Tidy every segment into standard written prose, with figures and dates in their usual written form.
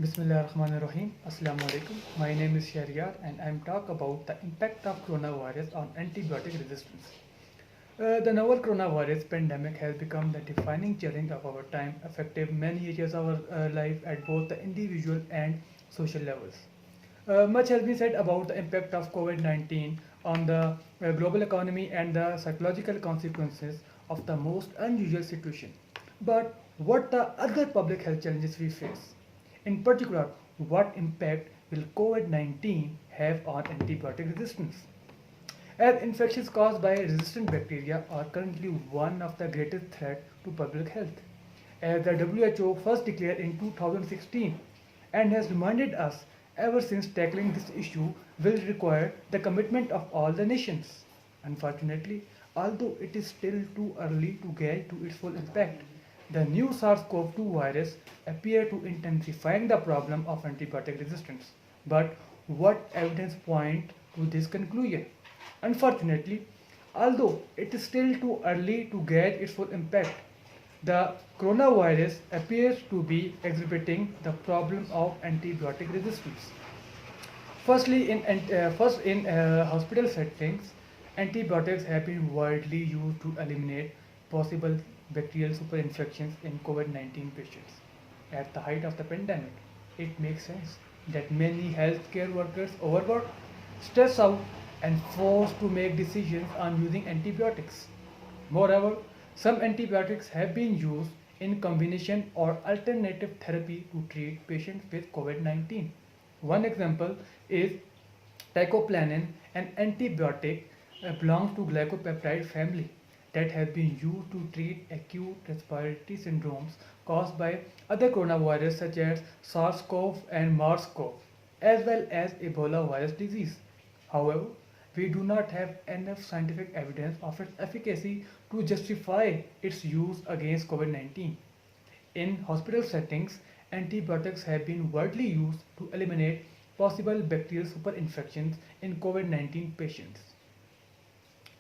Bismillahirrahmanirrahim. Assalamu alaikum. My name is Shahriyar and I am talk about the impact of coronavirus on antibiotic resistance. The novel coronavirus pandemic has become the defining challenge of our time, affecting many areas of our life at both the individual and social levels. Much has been said about the impact of COVID-19 on the global economy and the psychological consequences of the most unusual situation. But what the other public health challenges we face? In particular, what impact will COVID-19 have on antibiotic resistance? As infections caused by resistant bacteria are currently one of the greatest threats to public health, as the WHO first declared in 2016 and has reminded us ever since, tackling this issue will require the commitment of all the nations. Unfortunately, although it is still too early to gauge to its full impact, the new SARS-CoV-2 virus appear to intensifying the problem of antibiotic resistance. But what evidence point to this conclusion? Unfortunately, although it is still too early to gauge its full impact, the coronavirus appears to be exhibiting the problem of antibiotic resistance. First, in hospital settings, antibiotics have been widely used to eliminate possible bacterial superinfections in COVID-19 patients. At the height of the pandemic, it makes sense that many healthcare workers overworked, stressed out, and forced to make decisions on using antibiotics. Moreover, some antibiotics have been used in combination or alternative therapy to treat patients with COVID-19. One example is teicoplanin, an antibiotic belongs to glycopeptide family that has been used to treat acute respiratory syndromes caused by other coronavirus such as SARS-CoV and MERS-CoV, as well as Ebola virus disease. However, we do not have enough scientific evidence of its efficacy to justify its use against COVID-19. In hospital settings, antibiotics have been widely used to eliminate possible bacterial superinfections in COVID-19 patients.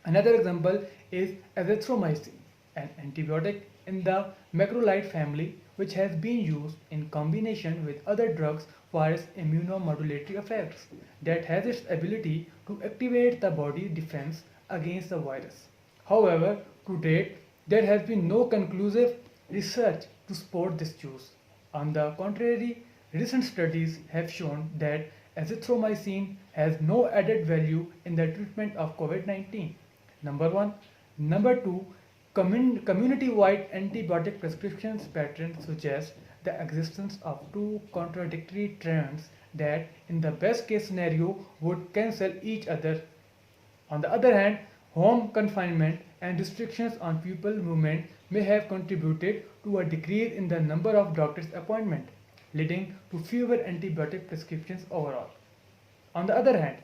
Another example is azithromycin, an antibiotic in the macrolide family which has been used in combination with other drugs for its immunomodulatory effects that has its ability to activate the body defense against the virus. However, to date, there has been no conclusive research to support this use. On the contrary, recent studies have shown that azithromycin has no added value in the treatment of COVID-19. Number one. Number two, community-wide antibiotic prescriptions patterns suggest the existence of two contradictory trends that, in the best case scenario, would cancel each other. On the other hand, home confinement and restrictions on people movement may have contributed to a decrease in the number of doctor's appointments, leading to fewer antibiotic prescriptions overall. On the other hand,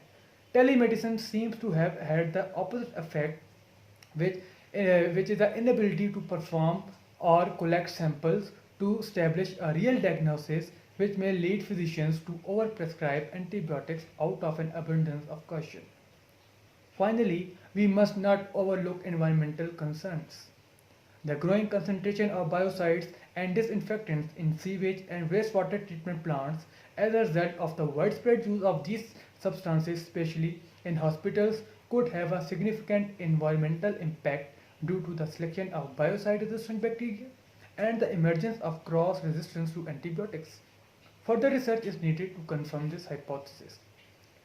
telemedicine seems to have had the opposite effect, which, which is the inability to perform or collect samples to establish a real diagnosis, which may lead physicians to overprescribe antibiotics out of an abundance of caution. Finally, we must not overlook environmental concerns. The growing concentration of biocides and disinfectants in sewage and wastewater treatment plants as a result of the widespread use of these substances, especially in hospitals, could have a significant environmental impact due to the selection of biocide-resistant bacteria and the emergence of cross-resistance to antibiotics. Further research is needed to confirm this hypothesis.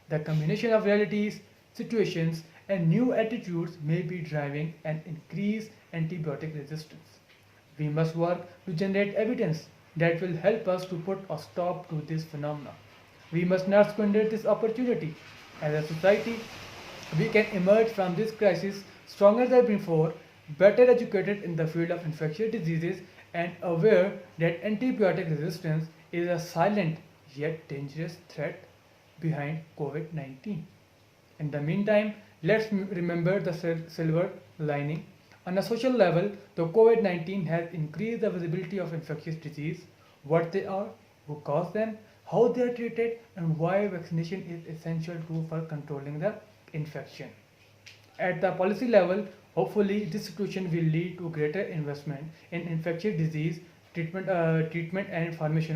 The combination of realities, situations, and new attitudes may be driving an increased antibiotic resistance. We must work to generate evidence that will help us to put a stop to this phenomenon. We must not squander this opportunity. As a society, we can emerge from this crisis stronger than before, better educated in the field of infectious diseases, and aware that antibiotic resistance is a silent yet dangerous threat behind COVID-19. In the meantime, let's remember the silver lining. On a social level, the COVID-19 has increased the visibility of infectious disease, what they are, who cause them, how they are treated, and why vaccination is essential tool for controlling the infection. At the policy level, hopefully this situation will lead to greater investment in infectious disease treatment and information.